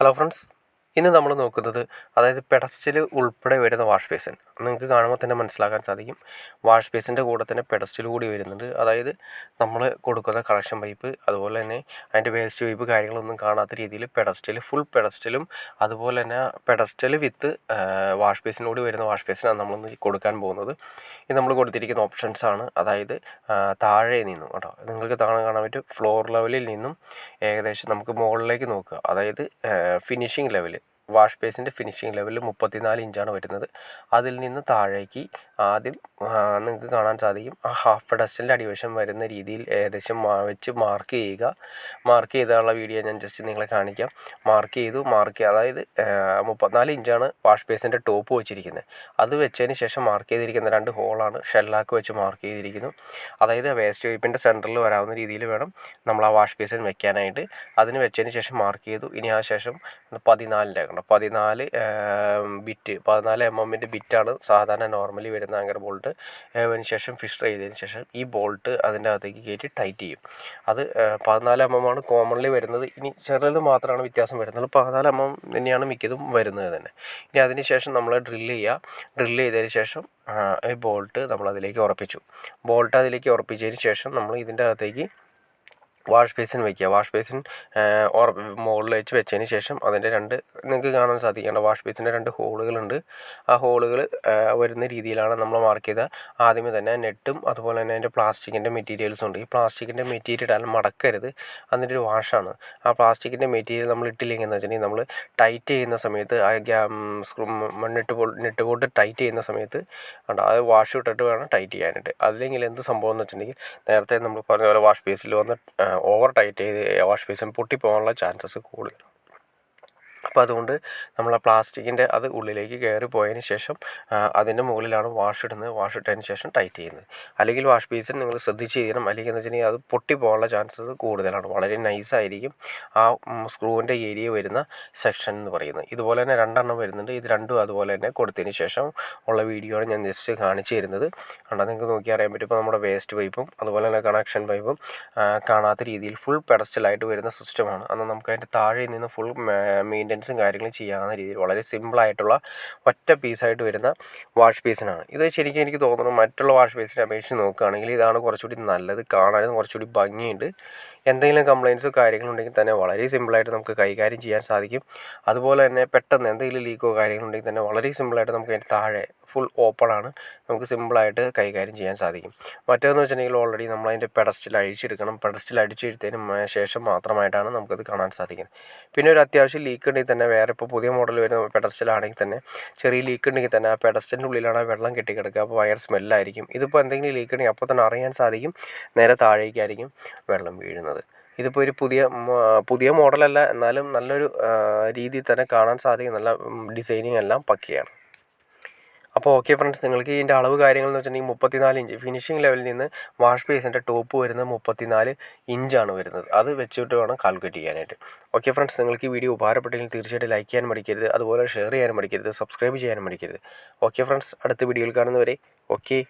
Hello friends, ഇന്ന് നമ്മൾ നോക്കുന്നത് അതായത് പെഡസ്റ്റൽ ഉൾപ്പെടെ വരുന്ന വാഷ് ബേസിൻ. നിങ്ങൾക്ക് കാണുമ്പോൾ തന്നെ മനസ്സിലാക്കാൻ സാധിക്കും. വാഷ് ബേസിൻ്റെ കൂടെ തന്നെ പെഡസ്റ്റൽ കൂടി വരുന്നുണ്ട്. അതായത് നമ്മൾ കൊടുക്കുന്ന കണക്ഷൻ പൈപ്പ്, അതുപോലെ തന്നെ അതിൻ്റെ വേസ്റ്റ് പൈപ്പ് കാര്യങ്ങളൊന്നും കാണാത്ത രീതിയിൽ ഫുൾ പെഡസ്റ്റലും അതുപോലെ തന്നെ പെഡസ്റ്റൽ വിത്ത് വാഷ് ബേസിനോട് വരുന്ന വാഷ് ബേസിനാണ് നമ്മളൊന്ന് കൊടുക്കാൻ പോകുന്നത്. ഇത് നമ്മൾ കൊടുത്തിരിക്കുന്ന ഓപ്ഷൻസാണ്. അതായത് താഴെ നിന്നും കേട്ടോ, നിങ്ങൾക്ക് താഴെ കാണാൻ പറ്റും. ഫ്ലോർ ലെവലിൽ നിന്നും ഏകദേശം നമുക്ക് മുകളിലേക്ക് നോക്കുക. അതായത് ഫിനിഷിംഗ് ലെവൽ, വാഷ് ബേസിൻ്റെ ഫിനിഷിംഗ് ലെവൽ 34 ഇഞ്ചാണ് വരുന്നത്. അതിൽ നിന്ന് താഴേക്ക് ആദ്യം നിങ്ങൾക്ക് കാണാൻ സാധിക്കും ആ ഹാഫ് പെഡസ്റ്റലിൻ്റെ അടിവശം വരുന്ന രീതിയിൽ ഏകദേശം വെച്ച് മാർക്ക് ചെയ്യുക. മാർക്ക് ചെയ്താലുള്ള വീഡിയോ ഞാൻ ജസ്റ്റ് നിങ്ങളെ കാണിക്കാം. അതായത് 34 ഇഞ്ചാണ് വാഷ് ബേസിൻ്റെ ടോപ്പ് വെച്ചിരിക്കുന്നത്. അത് വെച്ചതിന് ശേഷം മാർക്ക് ചെയ്തിരിക്കുന്ന 2 ഹോളാണ് ഷെല്ലാക്ക് വെച്ച് മാർക്ക് ചെയ്തിരിക്കുന്നു. അതായത് വേസ്റ്റ് പൈപ്പിൻ്റെ സെൻറ്ററിൽ വരാവുന്ന രീതിയിൽ വേണം നമ്മൾ ആ വാഷ് ബേസിൻ വെക്കാനായിട്ട്. അതിന് വെച്ചതിന് ശേഷം മാർക്ക് ചെയ്തു. ഇനി ആ ശേഷം 14 ബിറ്റ് 14 mm ബിറ്റാണ് സാധാരണ നോർമലി വരുന്ന ആങ്കർ ബോൾട്ട്. അതിന് ശേഷം ഫിഷർ ചെയ്തതിന് ശേഷം ഈ ബോൾട്ട് അതിൻ്റെ അകത്തേക്ക് കയറ്റി ടൈറ്റ് ചെയ്യും. അത് 14 mm ആണ് കോമൺലി വരുന്നത്. ഇനി ചെറുത് മാത്രമാണ് വ്യത്യാസം വരുന്നത്. 14 mm തന്നെയാണ് മിക്കതും വരുന്നത് തന്നെ. ഇനി അതിന് ശേഷം നമ്മൾ ഡ്രില്ല് ചെയ്തതിന് ശേഷം ഈ ബോൾട്ട് നമ്മൾ അതിലേക്ക് ഉറപ്പിച്ചു. ബോൾട്ട് അതിലേക്ക് ഉറപ്പിച്ചതിന് ശേഷം നമ്മൾ ഇതിൻ്റെ അകത്തേക്ക് വാഷ് ബേസിൻ വയ്ക്കുക. വാഷ് ബേസിൻ മുകളിൽ വെച്ചതിന് ശേഷം അതിൻ്റെ നിങ്ങൾക്ക് കാണാൻ സാധിക്കേണ്ട വാഷ് ബേസിൻ്റെ 2 ഹോളുകളുണ്ട്. ആ ഹോളുകൾ വരുന്ന രീതിയിലാണ് നമ്മൾ മാർക്ക് ചെയ്ത. ആദ്യമേ തന്നെ നെട്ടും അതുപോലെ തന്നെ അതിൻ്റെ പ്ലാസ്റ്റിക്കിൻ്റെ മെറ്റീരിയൽസും ഉണ്ട്. ഈ പ്ലാസ്റ്റിക്കിൻ്റെ മെറ്റീരിയൽ മടക്കരുത്, അതിൻ്റെ ഒരു വാഷാണ്. ആ പ്ലാസ്റ്റിക്കിൻ്റെ മെറ്റീരിയൽ നമ്മൾ ഇട്ടില്ലെങ്കിൽ എന്ന് വെച്ചിട്ടുണ്ടെങ്കിൽ നമ്മൾ ടൈറ്റ് ചെയ്യുന്ന സമയത്ത് ആ നെറ്റ് ബോൾട്ട് ടൈറ്റ് ചെയ്യുന്ന സമയത്ത് അത് വാഷ് ഇട്ടിട്ട് വേണം ടൈറ്റ് ചെയ്യാനായിട്ട്. അല്ലെങ്കിൽ എന്ത് സംഭവം എന്ന് വെച്ചിട്ടുണ്ടെങ്കിൽ നേരത്തെ നമ്മൾ പറഞ്ഞ പോലെ വാഷ് ബേസിൽ വന്ന് ഓവർ ടൈറ്റ് ചെയ്ത് വാഷ് ബേസിൻ പൊട്ടിപ്പോകാനുള്ള ചാൻസസ് കൂടുതലാണ്. അപ്പോൾ അതുകൊണ്ട് നമ്മൾ ആ പ്ലാസ്റ്റിക്കിൻ്റെ അത് ഉള്ളിലേക്ക് കയറി പോയതിന് ശേഷം അതിൻ്റെ മുകളിലാണ് വാഷ് ഇടുന്നത്. വാഷ് ഇട്ടതിന് ശേഷം ടൈറ്റ് ചെയ്യുന്നത്. അല്ലെങ്കിൽ വാഷ് ബേസിൻ നിങ്ങൾ ശ്രദ്ധിച്ച് ചെയ്യണം. അല്ലെങ്കിൽ എന്ന് വെച്ചിട്ടുണ്ടെങ്കിൽ അത് പൊട്ടിപ്പോകാനുള്ള ചാൻസസ് കൂടുതലാണ്. വളരെ നൈസായിരിക്കും ആ സ്ക്രൂവിൻ്റെ ഏരിയ വരുന്ന സെക്ഷൻ എന്ന് പറയുന്നത്. ഇതുപോലെ തന്നെ 2 എണ്ണം വരുന്നുണ്ട്. ഇത് രണ്ടും അതുപോലെ തന്നെ കൊടുത്തതിന് ശേഷം ഉള്ള വീഡിയോ ആണ് ഞാൻ ജസ്റ്റ് കാണിച്ചു തരുന്നത്. കണ്ടാൽ നിങ്ങൾക്ക് നോക്കി അറിയാൻ പറ്റും. ഇപ്പോൾ നമ്മുടെ വേസ്റ്റ് പൈപ്പും അതുപോലെ തന്നെ കണക്ഷൻ പൈപ്പും കാണാത്ത രീതിയിൽ ഫുൾ പെഡസ്റ്റലായിട്ട് വരുന്ന സിസ്റ്റമാണ്. അന്ന് നമുക്ക് അതിൻ്റെ താഴെ നിന്ന് ഫുൾ മെയിൻ്റനൻസും കാര്യങ്ങളും ചെയ്യാവുന്ന രീതിയിൽ വളരെ സിമ്പിളായിട്ടുള്ള ഒറ്റ പീസായിട്ട് വരുന്ന വാഷ് ബേസിനാണ് ഇത്. ശരിക്കും എനിക്ക് തോന്നുന്നു മറ്റുള്ള വാഷ് ബേസിനെ അപേക്ഷിച്ച് നോക്കുകയാണെങ്കിൽ ഇതാണ് കുറച്ചുകൂടി നല്ലത്. കാണാനും കുറച്ചുകൂടി ഭംഗിയുണ്ട്. എന്തെങ്കിലും കംപ്ലയിൻസോ കാര്യങ്ങളുണ്ടെങ്കിൽ തന്നെ വളരെ സിമ്പിളായിട്ട് നമുക്ക് കൈകാര്യം ചെയ്യാൻ സാധിക്കും. അതുപോലെ തന്നെ പെട്ടെന്ന് എന്തെങ്കിലും ലീക്കോ കാര്യങ്ങളുണ്ടെങ്കിൽ തന്നെ വളരെ സിമ്പിളായിട്ട് നമുക്ക് അതിൻ്റെ താഴെ ഫുൾ ഓപ്പണാണ്, നമുക്ക് സിമ്പിളായിട്ട് കൈകാര്യം ചെയ്യാൻ സാധിക്കും. മറ്റേതെന്ന് വെച്ചിട്ടുണ്ടെങ്കിൽ ഓൾറെഡി നമ്മൾ അതിൻ്റെ പെഡസ്റ്റൽ അഴിച്ചെടുക്കണം. പെഡസ്റ്റൽ അടിച്ചെടുത്തതിന് ശേഷം മാത്രമായിട്ടാണ് നമുക്കത് കാണാൻ സാധിക്കുന്നത്. പിന്നെ ഒരു അത്യാവശ്യം ലീക്ക് ഉണ്ടെങ്കിൽ തന്നെ വേറെ ഇപ്പോൾ പുതിയ മോഡൽ വരുന്ന പെഡസ്റ്റലാണെങ്കിൽ തന്നെ ചെറിയ ലീക്ക് ഉണ്ടെങ്കിൽ തന്നെ ആ പെഡസ്റ്റലിൻ്റെ ഉള്ളിലാണ് വെള്ളം കെട്ടിക്കിടക്കുക. അപ്പോൾ ഭയങ്കര സ്മെല്ലായിരിക്കും. ഇതിപ്പോൾ എന്തെങ്കിലും ലീക്ക് ഉണ്ടെങ്കിൽ അപ്പോൾ തന്നെ അറിയാൻ സാധിക്കും, നേരെ താഴേക്കായിരിക്കും വെള്ളം വീഴുന്നത്. ഇതിപ്പോൾ ഒരു പുതിയ മോഡലല്ല, എന്നാലും നല്ലൊരു രീതിയിൽ തന്നെ കാണാൻ സാധിക്കും. നല്ല ഡിസൈനിങ് എല്ലാം പക്കയാണ്. അപ്പോൾ ഓക്കെ ഫ്രണ്ട്സ്, നിങ്ങൾക്ക് ഇതിൻ്റെ അളവ് കാര്യങ്ങൾ എന്ന് വെച്ചിട്ടുണ്ടെങ്കിൽ 34 ഇഞ്ച് ഫിനിഷിംഗ് ലെവലിൽ നിന്ന് വാഷ് ബേസിൻ്റെ ടോപ്പ് വരുന്നത് 34 ഇഞ്ചാണ് വരുന്നത്. അത് വെച്ചിട്ട് വേണം കാൽക്കുലേറ്റ് ചെയ്യാനായിട്ട്. ഓക്കെ ഫ്രണ്ട്സ്, നിങ്ങൾക്ക് ഈ വീഡിയോ ഉപകാരപ്പെട്ടെങ്കിൽ തീർച്ചയായിട്ടും ലൈക്ക് ചെയ്യാൻ മടിക്കരുത്. അതുപോലെ ഷെയർ ചെയ്യാനും മടിക്കരുത്. സബ്സ്ക്രൈബ് ചെയ്യാനും മടിക്കരുത്. ഓക്കെ ഫ്രണ്ട്സ്, അടുത്ത വീഡിയോയിൽ കാണുന്നവരെ ഓക്കെ.